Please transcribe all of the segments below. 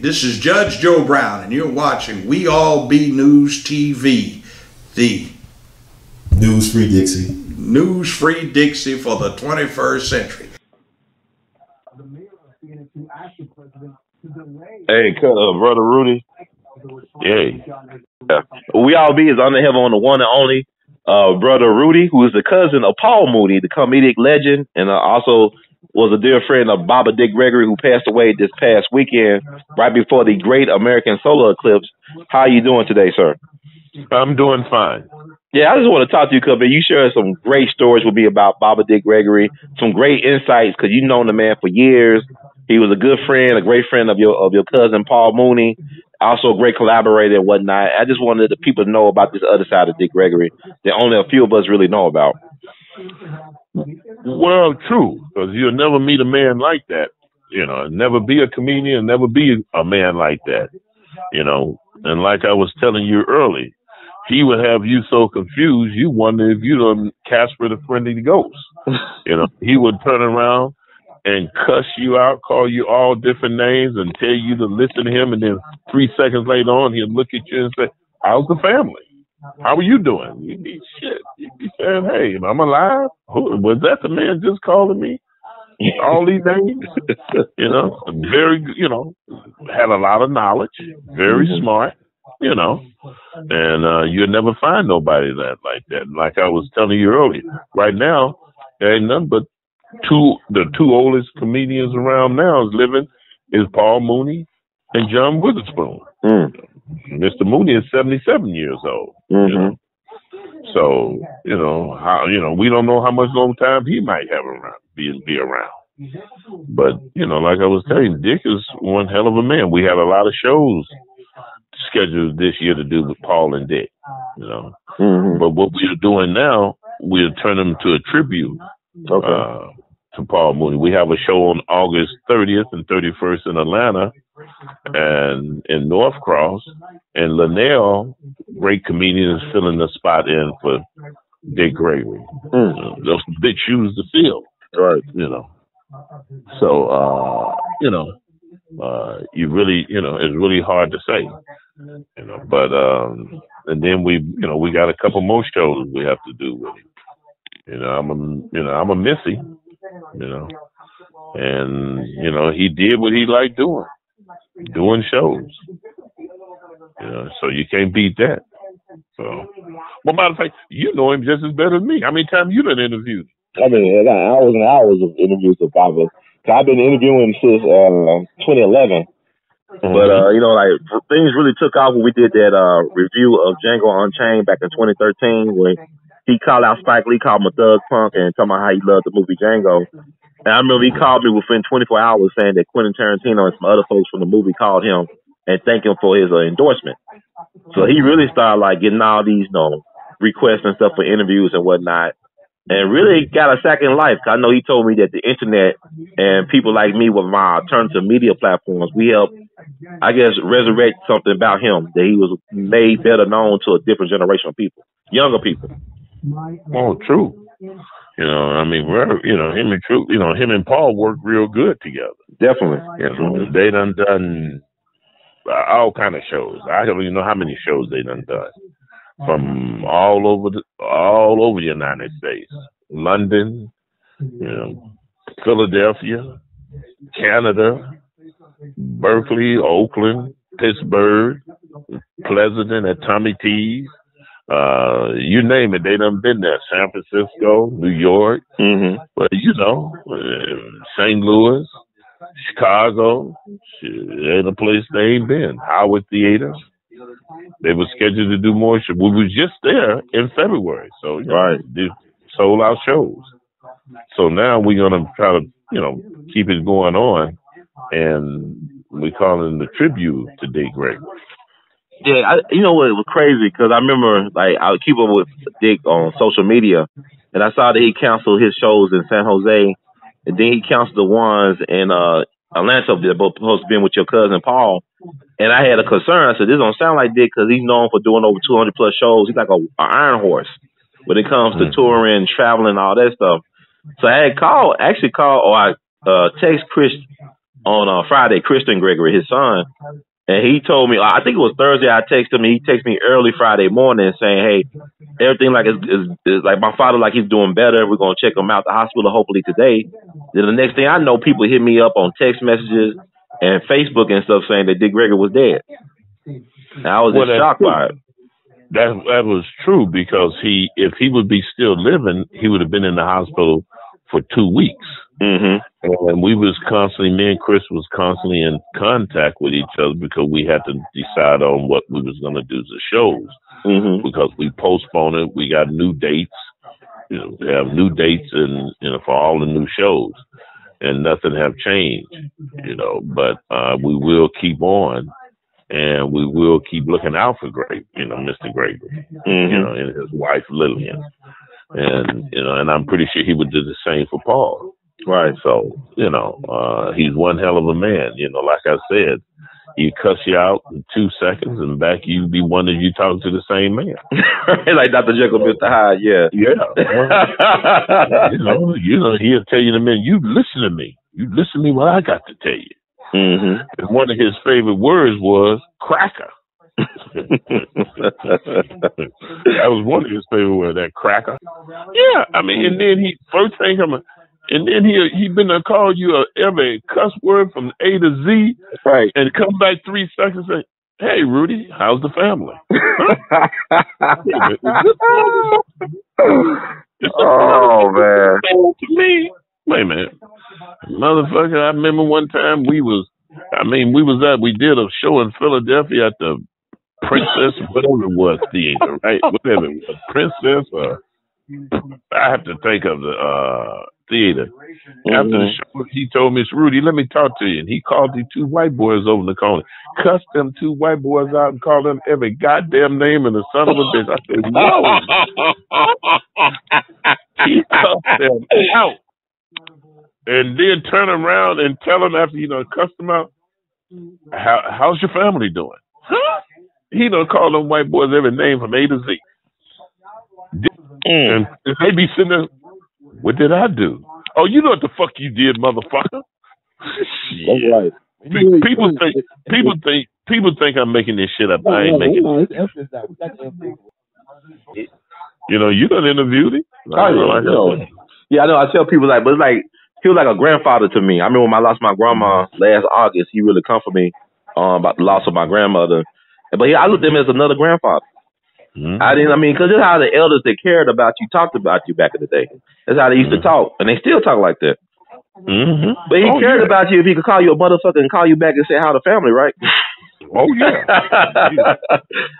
This is Judge Joe Brown, and you're watching We All Be News TV, the News-free Dixie. News-free Dixie for the 21st century. Hey, brother Rudy. Yeah. We All Be is on the heaven on the one and only brother Rudy, who is the cousin of Paul Mooney, the comedic legend, and also was a dear friend of Baba Dick Gregory, who passed away this past weekend, right before the great American solar eclipse. How are you doing today, sir? I'm doing fine. Yeah, I just want to talk to you, because you share some great stories with me about Baba Dick Gregory, some great insights, because you've known the man for years. He was a good friend, a great friend of your cousin Paul Mooney, also a great collaborator and whatnot. I just wanted the people to know about this other side of Dick Gregory that only a few of us really know about. Well, true, because you'll never meet a man like that. You know, never be a comedian, never be a man like that. You know, and like I was telling you early, he would have you so confused, you wonder if you done Casper the Friendly Ghost. You know, he would turn around and cuss you out, call you all different names, and tell you to listen to him, and then 3 seconds later on, he'll look at you and say, "How's the family? How are you doing?" You'd be shit. You'd be saying, "Hey, I'm alive." Was that the man just calling me all these names? You know, very, you know, had a lot of knowledge, very smart, you know, and you'll never find nobody like that. Like I was telling you earlier, right now, there ain't nothing but the two oldest comedians around now is living is Paul Mooney and John Witherspoon. Mr. Mooney is 77 years old. You know? So, you know, we don't know how much long time he might have around, be around. But, you know, like I was telling you, Dick is one hell of a man. We had a lot of shows scheduled this year to do with Paul and Dick, you know. But what we're doing now, we're turning them to a tribute to Paul Mooney. We have a show on August 30th and 31st in Atlanta and in North Cross. And Linnell, great comedian, is filling the spot in for Dick Gregory. Those big shoes to fill. Right. You know. So, you know, you really, you know, it's really hard to say. You know, but and then we got a couple more shows we have to do with him. You know, I'm a Missy, you know, and, you know, he did what he liked doing shows, you know, so you can't beat that. So, well, matter of fact, you know him just as better than me. How many times you been interviewed? I mean, I got hours and hours of interviews with Baba. I've been interviewing since 2011. But, you know, like, things really took off when we did that review of Django Unchained back in 2013, when he called out Spike Lee, called him a thug punk, and talking about how he loved the movie Django. And I remember he called me within 24 hours saying that Quentin Tarantino and some other folks from the movie called him and thanked him for his endorsement. So he really started, like, getting all these, you know, requests and stuff for interviews and whatnot, and really got a second life. I know he told me that the internet and people like me with my alternative media platforms, we help, I guess, resurrect something about him, that he was made better known to a different generation of people, younger people. Oh, true. You know, I mean, you know, him and Paul work real good together. Definitely. You know, they done all kind of shows. I don't even know how many shows they done from all over the United States, London, you know, Philadelphia, Canada, Berkeley, Oakland, Pittsburgh, Pleasanton at Tommy T's. You name it, they done been there. San Francisco, New York, but you know, St. Louis, Chicago, ain't a place they ain't been. Howard Theater. They were scheduled to do more shows. We were just there in February, so you know, they sold out shows. So now we're gonna try to, you know, keep it going on, and we call it the tribute to Dick Gregory. Yeah, you know what, it was crazy, because I remember, like, I would keep up with Dick on social media, and I saw that he canceled his shows in San Jose, and then he canceled the ones in Atlanta that both supposed to be with your cousin Paul. And I had a concern. I said, this don't sound like Dick, because he's known for doing over 200 plus shows. He's like an iron horse when it comes to touring, traveling, all that stuff. So I had texted Chris on Friday, Christian Gregory, his son, and he told me, I think it was Thursday, I texted him, he texted me early Friday morning saying, hey, everything like is like my father, like he's doing better. We're going to check him out at the hospital hopefully today. Then the next thing I know, people hit me up on text messages and Facebook and stuff saying that Dick Gregory was dead. And I was just shocked by it. That was true because if he would be still living, he would have been in the hospital for 2 weeks. Mm-hmm. And we was constantly, me and Chris was constantly in contact with each other because we had to decide on what we was going to do to shows. Mm-hmm. Because we postponed it, we got new dates. We have new dates and for all the new shows, and nothing have changed. But we will keep on. And we will keep looking out for Mr. Gregory, mm-hmm. And his wife Lillian, and I'm pretty sure he would do the same for Paul. Right. So he's one hell of a man. Like I said, he cuss you out in 2 seconds, and back you be wondering you talking to the same man. Like Dr. Jekyll, Mr. Hyde. Yeah. He'll tell you in a minute. You listen to me. You listen to me. What I got to tell you. Mm-hmm. And one of his favorite words was cracker. That was one of his favorite words, that cracker. Yeah, I mean, and then he been to call you every cuss word from A to Z, right? And come back 3 seconds and say, "Hey, Rudy, how's the family?" Oh man! To me, wait a minute. Motherfucker, I remember one time we did a show in Philadelphia at the Princess, whatever it was, theater, right? Whatever it was, Princess, I have to think of the theater. Mm-hmm. After the show, he told me, "It's Rudy, let me talk to you." And he called the 2 white boys over in the corner, cussed them 2 white boys out and called them every goddamn name and the son of a bitch. I said, "Whoa!" He cussed them out. And then turn around and tell them after cuss them out, how's your family doing? Huh? He don't call them white boys every name from A to Z. And they be sitting there, what did I do? Oh, you know what the fuck you did, motherfucker? That's right. People think I'm making this shit up. I ain't making it. You done interviewed him. Yeah, I know. I tell people but it's like he was like a grandfather to me. I remember when I lost my grandma last August, he really comforted me about the loss of my grandmother. But I looked at him as another grandfather. Mm-hmm. Because this is how the elders that cared about you talked about you back in the day. That's how they used to talk, and they still talk like that. Mm-hmm. But he cared about you if he could call you a motherfucker and call you back and say how the family, right? Oh yeah.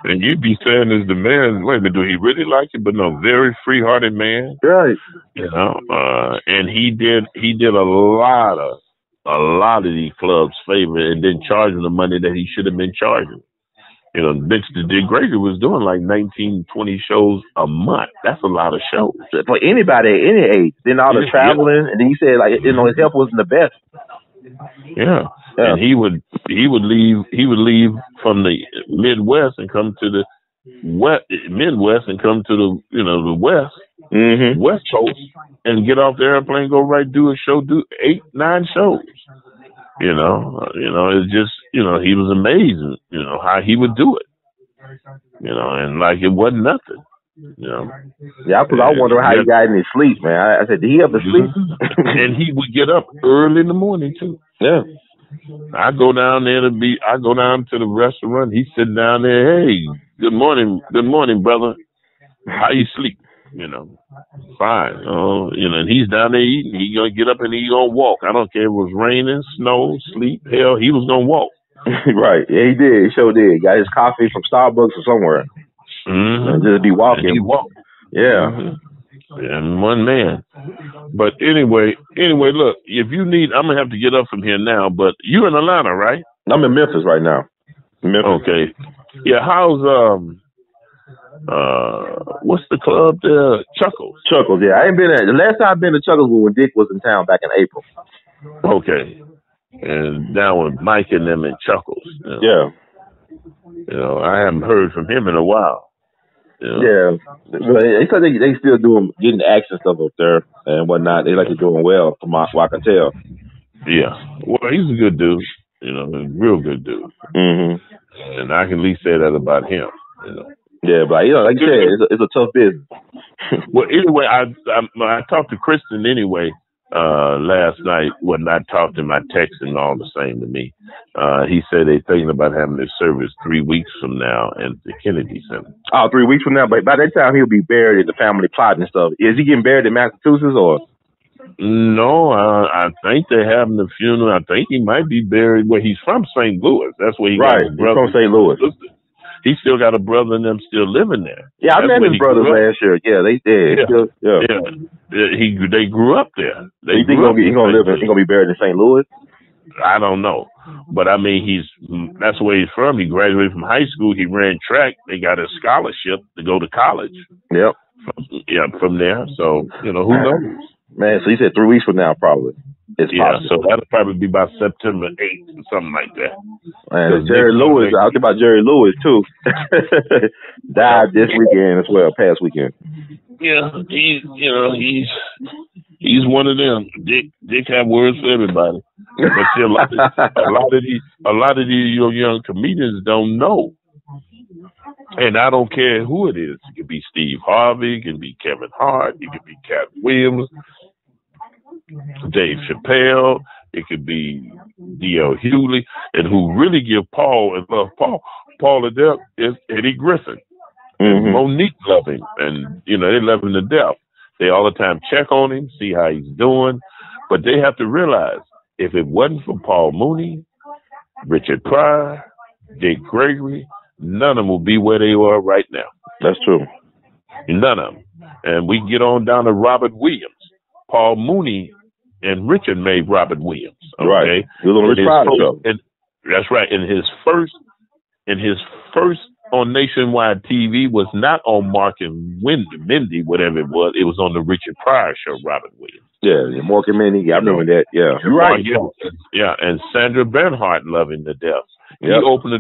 And you'd be saying as the man, wait a minute, do he really like you? But no, very free-hearted man. Right. And he did a lot of these clubs favor and didn't charge them the money that he should have been charging. Mr. GREgory was doing like 19, 20 shows a month. That's a lot of shows. For anybody at any age. Then all the traveling, and then he said his health wasn't the best. Yeah. And he would leave from the Midwest and come to the Midwest and come to the the West, mm-hmm. West Coast, and get off the airplane, go right do a show, do 8, 9 shows. It's just he was amazing. How he would do it. And like it wasn't nothing. Yeah, because I wonder how he got in his sleep, man. I said, did he ever sleep? And he would get up early in the morning too. Yeah. I go down there to the restaurant. He's sitting down there. Hey, good morning, brother. How you sleep? Fine. And he's down there eating. He gonna get up and he gonna walk. I don't care if it was raining, snow, sleet, hell. He was gonna walk. Right. Yeah, he did. He sure did. Got his coffee from Starbucks or somewhere. Mm-hmm. And just be walking. And he walked. Yeah. Mm-hmm. And one man. But anyway, look, if you need, I'm going to have to get up from here now, but you're in Atlanta, right? I'm in Memphis right now. Memphis. Okay. Yeah, how's, what's the club there? Chuckles. Chuckles, yeah. I ain't been there. The last time I've been to Chuckles was when Dick was in town back in April. Okay. And down with Mike and them in Chuckles. Yeah. I haven't heard from him in a while. Yeah, they said they still getting the action stuff up there and whatnot. They like it doing well from what I can tell. Yeah. Well, he's a good dude. You know, a real good dude. And I can at least say that about him. You know. Yeah, but like you said, it's a tough business. Well, anyway, I talked to Kristen anyway last night. When I talked to him, I texted him all the same to me. He said they're thinking about having this service 3 weeks from now at the Kennedy Center. Oh, 3 weeks from now, but by that time he'll be buried in the family plot and stuff. Is he getting buried in Massachusetts or? No, I think they're having the funeral. I think he might be buried where he's from, St. Louis. That's where he got his brother. He's from St. Louis. He still got a brother and them still living there. Yeah, I met his brothers last year. Yeah, they did. They grew up there. You think he's gonna be buried in St. Louis? I don't know, but I mean, that's where he's from. He graduated from high school. He ran track. They got a scholarship to go to college. Yep. From there. So who knows? Man, so you said 3 weeks from now, probably. It's possible. So that'll probably be by September 8th or something like that. And Jerry Lewis, I was about Jerry Lewis too. Died this weekend as well, past weekend. Yeah, he's one of them. Dick have words for everybody. But see, a lot of these young comedians don't know. And I don't care who it is. It could be Steve Harvey, it could be Kevin Hart, it could be Cat Williams, Dave Chappelle, it could be D.L. Hughley, and who really give Paul and love Paul to death is Eddie Griffin. And Monique love him, and they love him to death. They all the time check on him, see how he's doing, but they have to realize if it wasn't for Paul Mooney, Richard Pryor, Dick Gregory, none of them will be where they are right now. That's true. None of them. And we get on down to Robert Williams. Paul Mooney and Richard made Robert Williams. Okay? Right. That's right. And his first on nationwide TV was not on Mark and Mindy, whatever it was. It was on the Richard Pryor show, Robert Williams. Yeah, Mark and Mindy. I remember that. Yeah. You're right. Yeah. And Sandra Bernhardt loving to death. He opened the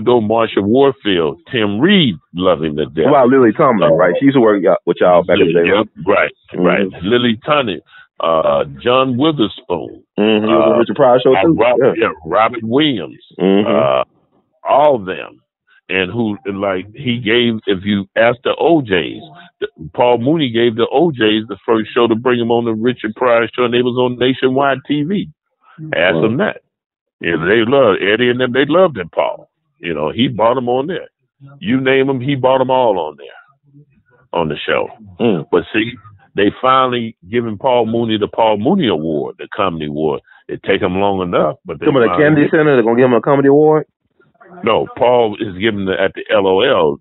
door, Marsha Warfield, Tim Reed loving the death. Well, Lily Tomlin, right? She used to work with y'all back in the day. Right. Lily Tomlin, John Witherspoon. Richard Pryor show too. Robert Williams. All of them. And he gave, if you ask the OJs, Paul Mooney gave the OJs the first show to bring them on the Richard Pryor show, and they was on nationwide TV. Ask them that. Yeah, they loved Eddie and them. They loved him, Paul. He bought them on there. You name them, he bought them all on there, on the show. But see, they finally given Paul Mooney the Paul Mooney Award, the Comedy Award. It take them long enough, but come to the Kennedy Center. They're gonna give him a Comedy Award. No, Paul is given at the L.O.L.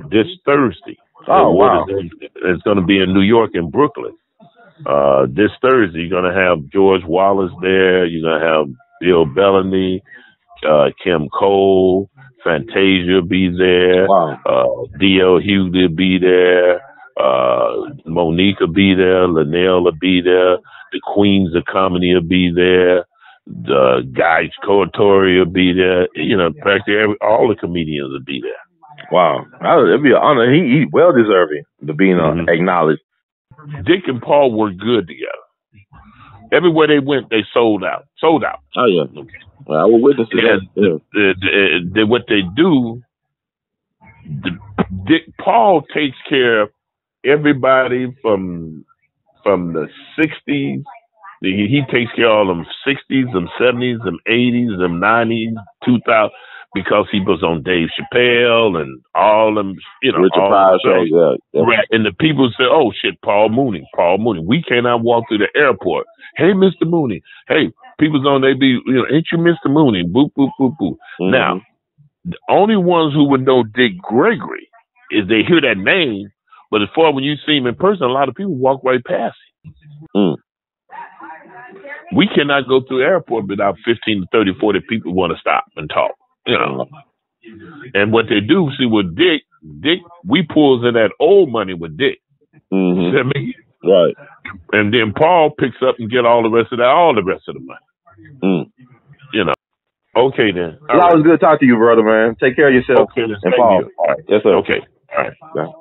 This Thursday. Oh wow! It's going to be in New York and Brooklyn. This Thursday, you're going to have George Wallace there. You're going to have Bill Bellamy, Kim Cole, Fantasia be there. Wow. D.L. Hughley will be there. Monique will be there. Linnell will be there. The Queens of Comedy will be there. The Guy Coratori will be there. Practically all the comedians will be there. Wow. It'd be an honor. He well deserving to being acknowledged. Dick and Paul were good together. Everywhere they went, they sold out. Oh, yeah. Okay. Well, I will witness that. What they do, Paul takes care of everybody from the 60s. He takes care of all them 60s, them 70s, them 80s, them 90s, 2000, because he was on Dave Chappelle and all them, Richard Pryor shows, Right. And the people say, oh, shit, Paul Mooney. We cannot walk through the airport. Hey, Mr. Mooney. Hey, people's on, they be, ain't you Mr. Mooney? Boop, boop, boop, boop. Now, the only ones who would know Dick Gregory is they hear that name, but as far as when you see him in person, a lot of people walk right past him. We cannot go through the airport without 15 to 30, 40 people want to stop and talk, And what they do, see, with Dick, we pulls in that old money with Dick. You see what I mean? Right. And then Paul picks up and get all the rest of the money. Okay, then. It's always good to talk to you, brother, man. Take care of yourself. Okay, then. And Paul. All right. Yes, sir. Okay. All right. Yeah.